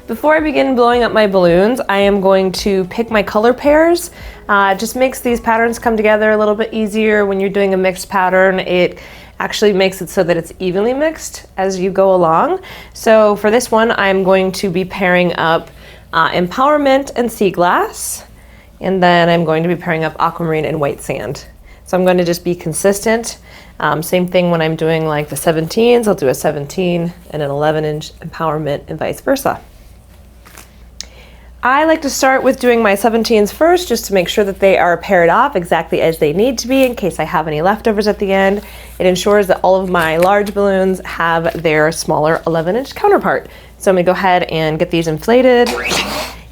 Before I begin blowing up my balloons, I am going to pick my color pairs. It just makes these patterns come together a little bit easier when you're doing a mixed pattern. It actually makes it so that it's evenly mixed as you go along. So for this one, I'm going to be pairing up Empowerment and Sea Glass, and then I'm going to be pairing up Aquamarine and White Sand. So I'm going to just be consistent. Same thing when I'm doing like the 17s, I'll do a 17 and an 11-inch Empowerment and vice versa. I like to start with doing my 17s first just to make sure that they are paired off exactly as they need to be in case I have any leftovers at the end. It ensures that all of my large balloons have their smaller 11-inch counterpart. So I'm gonna go ahead and get these inflated.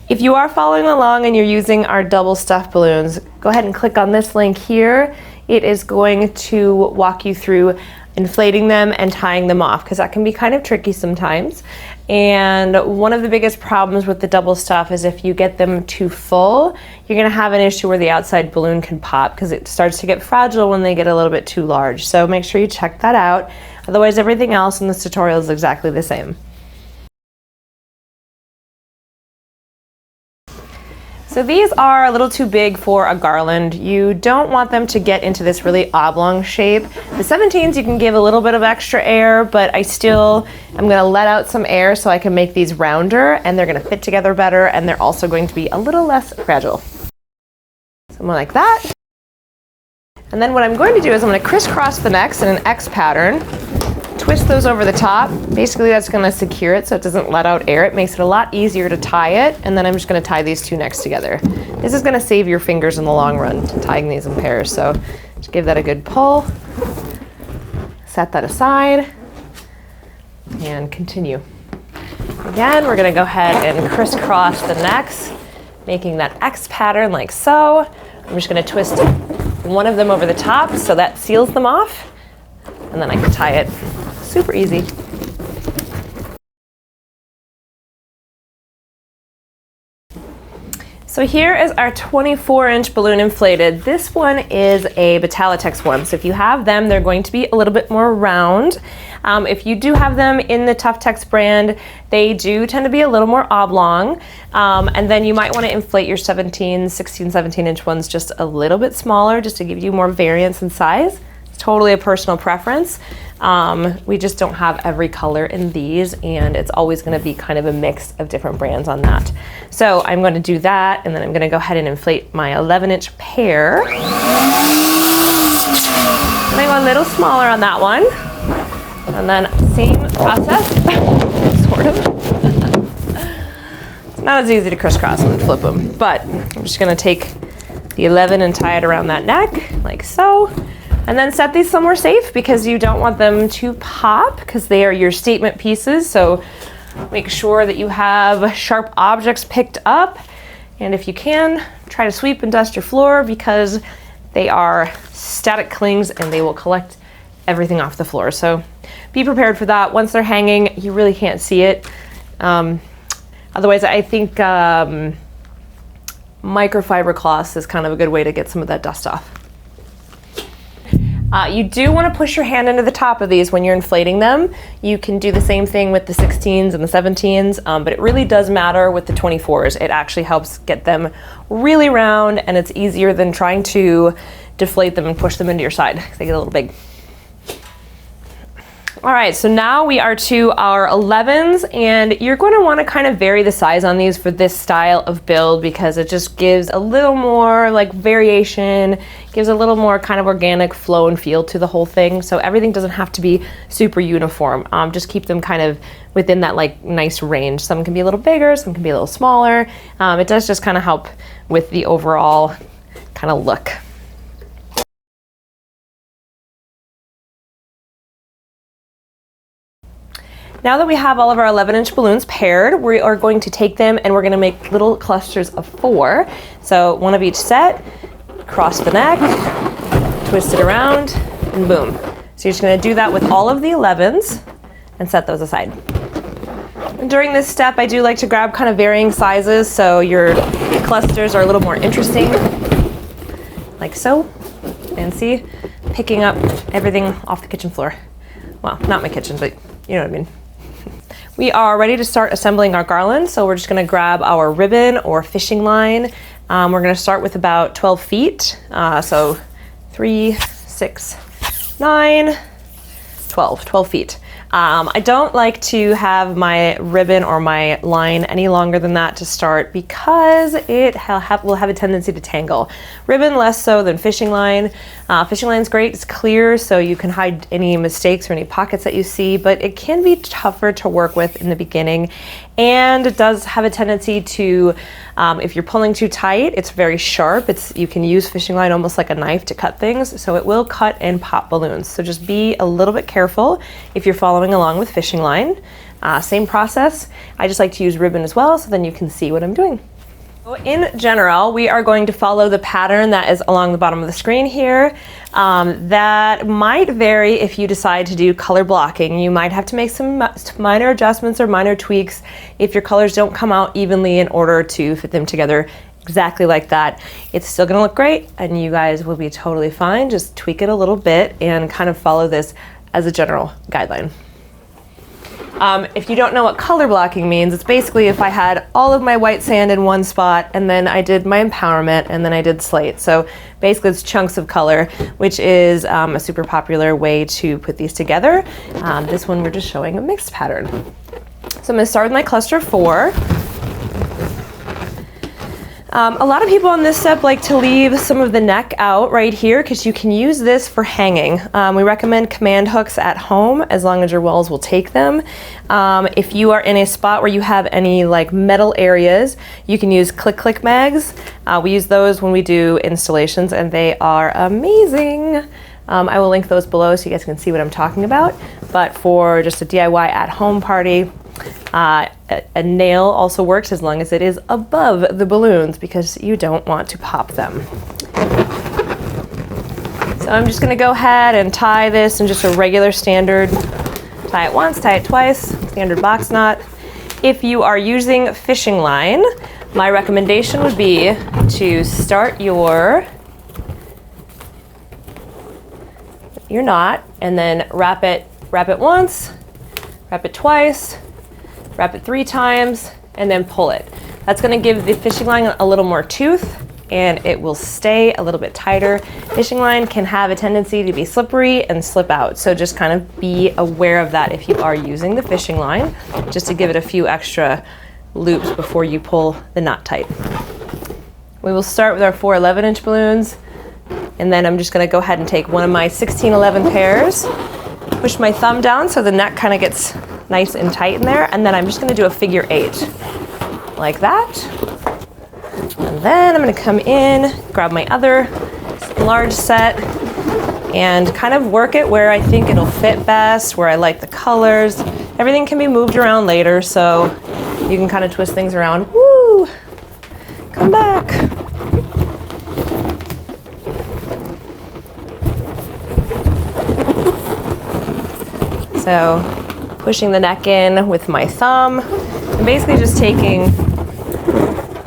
If you are following along and you're using our double stuffed balloons, go ahead and click on this link here. It is going to walk you through inflating them and tying them off because that can be kind of tricky sometimes. And one of the biggest problems with the double stuff is if you get them too full, you're gonna have an issue where the outside balloon can pop because it starts to get fragile when they get a little bit too large. So make sure you check that out. Otherwise, everything else in this tutorial is exactly the same. So these are a little too big for a garland. You don't want them to get into this really oblong shape. The 17s you can give a little bit of extra air, but I'm gonna let out some air so I can make these rounder and they're gonna fit together better and they're also going to be a little less fragile. Something like that. And then what I'm going to do is I'm gonna crisscross the necks in an X pattern, twist those over the top. Basically that's gonna secure it so it doesn't let out air. It makes it a lot easier to tie it, and then I'm just gonna tie these two necks together. This is gonna save your fingers in the long run, tying these in pairs. So just give that a good pull, set that aside, and continue. Again, we're gonna go ahead and crisscross the necks, making that X pattern like so. I'm just gonna twist one of them over the top so that seals them off, and then I can tie it. Super easy. So here is our 24-inch balloon inflated. This one is a Battalatex one. So if you have them, they're going to be a little bit more round. If you do have them in the Tuftex brand, they do tend to be a little more oblong. And then you might want to inflate your 16, 17-inch ones just a little bit smaller just to give you more variance in size. It's totally a personal preference. We just don't have every color in these, and it's always going to be kind of a mix of different brands on that. So I'm going to do that, and then I'm going to go ahead and inflate my 11-inch pair. I'm going to go a little smaller on that one, and then same process, sort of. It's not as easy to crisscross and flip them, but I'm just going to take the 11 and tie it around that neck, like so. And then set these somewhere safe because you don't want them to pop because they are your statement pieces. So make sure that you have sharp objects picked up. And if you can, try to sweep and dust your floor because they are static clings and they will collect everything off the floor. So be prepared for that. Once they're hanging, you really can't see it. Otherwise, I think microfiber cloths is kind of a good way to get some of that dust off. You do want to push your hand into the top of these when you're inflating them. You can do the same thing with the 16s and the 17s, but it really does matter with the 24s. It actually helps get them really round, and it's easier than trying to deflate them and push them into your side. They get a little big. All right, so now we are to our 11s, and you're going to want to kind of vary the size on these for this style of build because it just gives a little more like variation, gives a little more kind of organic flow and feel to the whole thing. So everything doesn't have to be super uniform. Just keep them kind of within that like nice range. Some can be a little bigger, some can be a little smaller. It does just kind of help with the overall kind of look. Now that we have all of our 11-inch balloons paired, we are going to take them and we're going to make little clusters of 4. So one of each set, cross the neck, twist it around, and boom. So you're just going to do that with all of the 11s and set those aside. And during this step, I do like to grab kind of varying sizes so your clusters are a little more interesting, like so. And see, picking up everything off the kitchen floor. Well, not my kitchen, but you know what I mean. We are ready to start assembling our garland, so we're just going to grab our ribbon or fishing line. We're going to start with about 12 feet, so 3, 6, 9, 12 feet. I don't like to have my ribbon or my line any longer than that to start because it will have a tendency to tangle. Ribbon less so than fishing line. Fishing line's great, it's clear, so you can hide any mistakes or any pockets that you see, but it can be tougher to work with in the beginning, and it does have a tendency to, if you're pulling too tight, it's very sharp. You can use fishing line almost like a knife to cut things, so it will cut and pop balloons. So just be a little bit careful if you're following along with fishing line. Same process. I just like to use ribbon as well, so then you can see what I'm doing. In general, we are going to follow the pattern that is along the bottom of the screen here. That might vary if you decide to do color blocking. You might have to make some minor adjustments or minor tweaks if your colors don't come out evenly in order to fit them together exactly like that. It's still gonna look great and you guys will be totally fine. Just tweak it a little bit and kind of follow this as a general guideline. If you don't know what color blocking means, it's basically if I had all of my white sand in one spot and then I did my empowerment and then I did slate. So basically it's chunks of color, which is a super popular way to put these together. This one we're just showing a mixed pattern. So I'm going to start with my cluster of 4. A lot of people on this step like to leave some of the neck out right here because you can use this for hanging. We recommend command hooks at home as long as your walls will take them. If you are in a spot where you have any like metal areas, you can use click mags. We use those when we do installations and they are amazing. I will link those below so you guys can see what I'm talking about. But for just a DIY at home party, a nail also works as long as it is above the balloons because you don't want to pop them. So I'm just going to go ahead and tie this in just a regular standard. Tie it once, tie it twice, standard box knot. If you are using fishing line, my recommendation would be to start your knot and then wrap it once, wrap it twice, wrap it 3 times, and then pull it. That's gonna give the fishing line a little more tooth and it will stay a little bit tighter. Fishing line can have a tendency to be slippery and slip out, so just kind of be aware of that if you are using the fishing line, just to give it a few extra loops before you pull the knot tight. We will start with our 4 11-inch balloons, and then I'm just gonna go ahead and take one of my 16-11 pairs, push my thumb down so the neck kind of gets nice and tight in there, and then I'm just going to do a figure 8 like that. And then I'm going to come in, grab my other large set and kind of work it where I think it'll fit best, where I like the colors. Everything can be moved around later, so you can kind of twist things around. Woo! Come back. So pushing the neck in with my thumb and basically just taking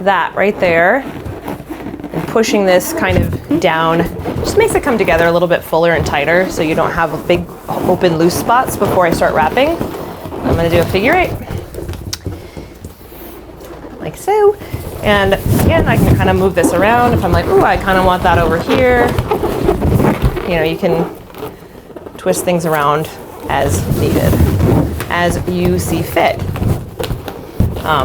that right there and pushing this kind of down. Just makes it come together a little bit fuller and tighter so you don't have big open loose spots before I start wrapping. I'm going to do a figure 8 like so, and again I can kind of move this around if I'm like, ooh, I kind of want that over here. You know, you can twist things around as needed, as you see fit.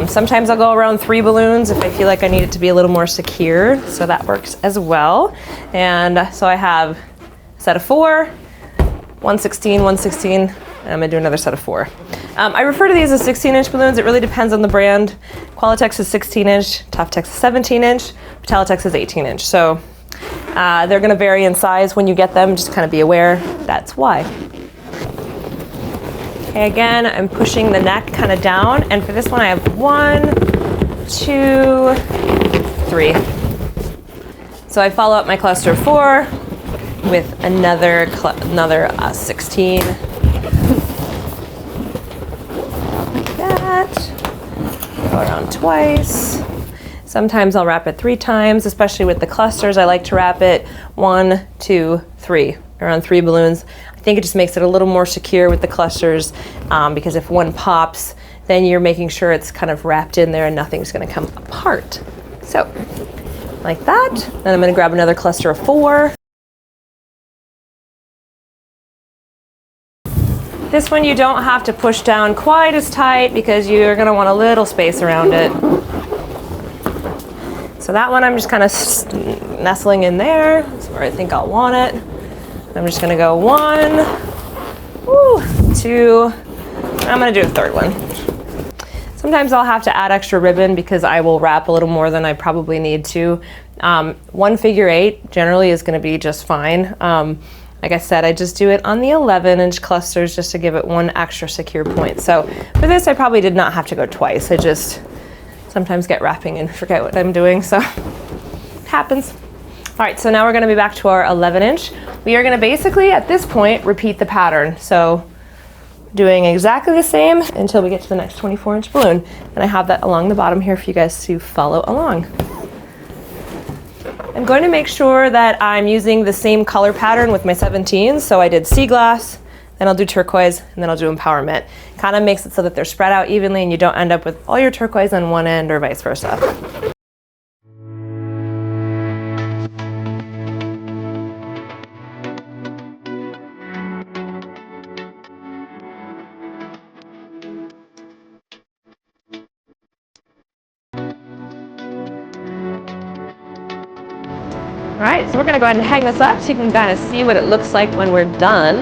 Sometimes I'll go around 3 balloons if I feel like I need it to be a little more secure, so that works as well. And so I have a set of 4, 116, 116, and I'm gonna do another set of 4. I refer to these as 16-inch balloons. It really depends on the brand. Qualitex is 16-inch, Toftex is 17-inch, Vitalitex is 18-inch. So they're gonna vary in size when you get them, just kind of be aware, that's why. Okay, again, I'm pushing the neck kind of down, and for this one I have 1, 2, 3. So I follow up my cluster of 4 with another 16. Like that. Go around twice. Sometimes I'll wrap it 3 times, especially with the clusters. I like to wrap it 1, 2, 3, around 3 balloons. I think it just makes it a little more secure with the clusters because if one pops, then you're making sure it's kind of wrapped in there and nothing's gonna come apart. So, like that. Then I'm gonna grab another cluster of 4. This one you don't have to push down quite as tight because you're gonna want a little space around it. So that one I'm just kind of nestling in there. That's where I think I'll want it. I'm just gonna go 1, 2, I'm gonna do a third one. Sometimes I'll have to add extra ribbon because I will wrap a little more than I probably need to. 1 figure 8 generally is gonna be just fine. Like I said, I just do it on the 11-inch clusters just to give it 1 extra secure point. So for this, I probably did not have to go twice. I just sometimes get wrapping and forget what I'm doing, so it happens. All right, so now we're gonna be back to our 11-inch. We are gonna basically, at this point, repeat the pattern. So doing exactly the same until we get to the next 24-inch balloon. And I have that along the bottom here for you guys to follow along. I'm going to make sure that I'm using the same color pattern with my 17s. So I did sea glass, then I'll do turquoise, and then I'll do empowerment. Kind of makes it so that they're spread out evenly and you don't end up with all your turquoise on one end or vice versa. All right, so we're gonna go ahead and hang this up so you can kind of see what it looks like when we're done.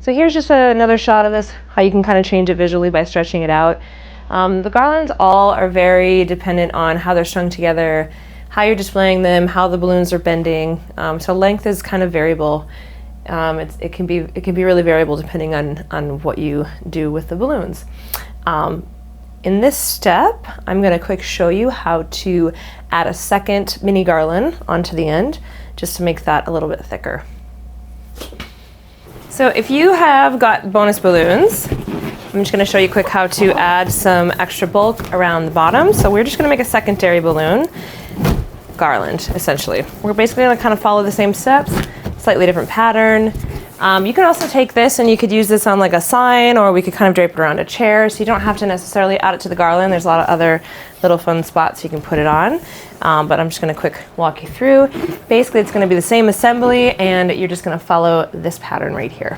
So here's just another shot of this, how you can kind of change it visually by stretching it out. The garlands all are very dependent on how they're strung together, how you're displaying them, how the balloons are bending. So length is kind of variable. It can be really variable depending on what you do with the balloons. In this step, I'm going to quick show you how to add a second mini garland onto the end, just to make that a little bit thicker. So if you have got bonus balloons, I'm just going to show you quick how to add some extra bulk around the bottom. So we're just going to make a secondary balloon garland, essentially. We're basically going to kind of follow the same steps, slightly different pattern. You can also take this and you could use this on like a sign, or we could kind of drape it around a chair, so you don't have to necessarily add it to the garland. There's a lot of other little fun spots you can put it on, but I'm just going to quick walk you through. Basically it's going to be the same assembly and you're just going to follow this pattern right here.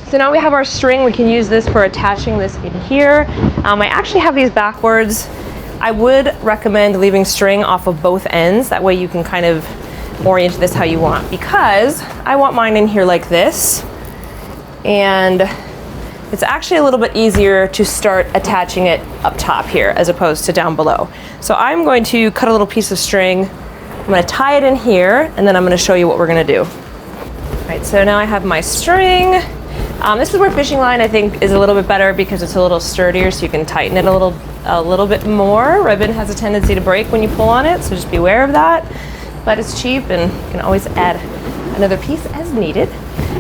So now we have our string. We can use this for attaching this in here. I actually have these backwards. I would recommend leaving string off of both ends. That way you can kind of orient this how you want, because I want mine in here like this. And it's actually a little bit easier to start attaching it up top here as opposed to down below. So I'm going to cut a little piece of string. I'm going to tie it in here, and then I'm going to show you what we're going to do. All right, so now I have my string. This is where fishing line I think is a little bit better because it's a little sturdier, so you can tighten it a little bit more. Ribbon has a tendency to break when you pull on it, so just be aware of that. But it's cheap and you can always add another piece as needed.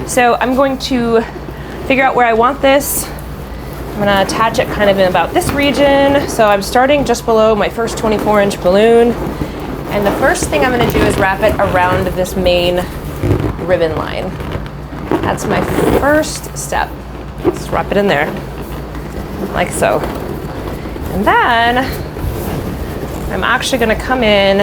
So I'm going to figure out where I want this. I'm going to attach it kind of in about this region. So I'm starting just below my first 24-inch balloon. And the first thing I'm going to do is wrap it around this main ribbon line. That's my first step. Just wrap it in there, like so. And then I'm actually going to come in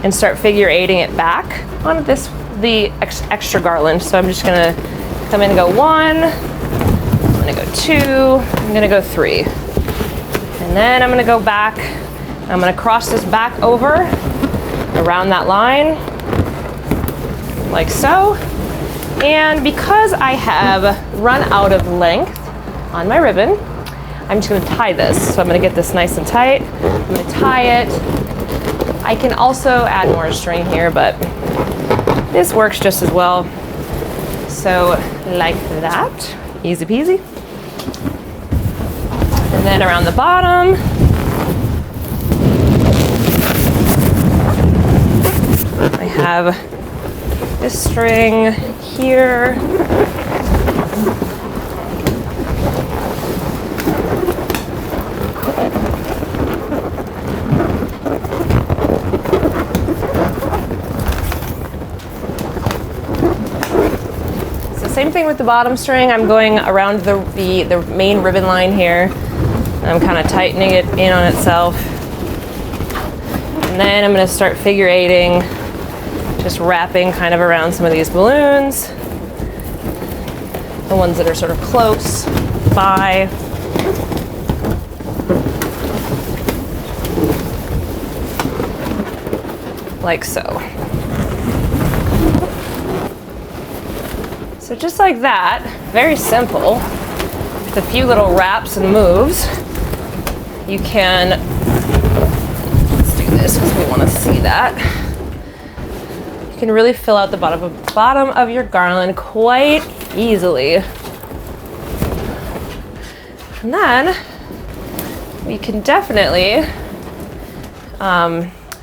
and start figure eighting it back on the extra garland. So I'm just going to come in and go 1, I'm going to go 2, I'm going to go 3. And then I'm going to go back. I'm going to cross this back over around that line, like so. And because I have run out of length on my ribbon, I'm just going to tie this. So I'm going to get this nice and tight. I'm going to tie it. I can also add more string here, but this works just as well. So like that, easy peasy. And then around the bottom, I have this string here. Same thing with the bottom string. I'm going around the main ribbon line here. I'm kind of tightening it in on itself. And then I'm going to start figure eighting, just wrapping kind of around some of these balloons. The ones that are sort of close by. Like so. So just like that, very simple, with a few little wraps and moves, you can, let's do this because we want to see that. You can really fill out the bottom of your garland quite easily. And then we can definitely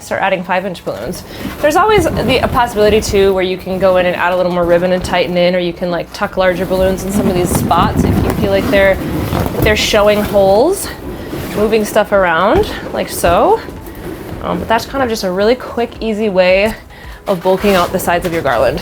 start adding 5-inch balloons. There's always a possibility too where you can go in and add a little more ribbon and tighten in, or you can like tuck larger balloons in some of these spots if you feel like they're showing holes, moving stuff around like so. But that's kind of just a really quick, easy way of bulking out the sides of your garland.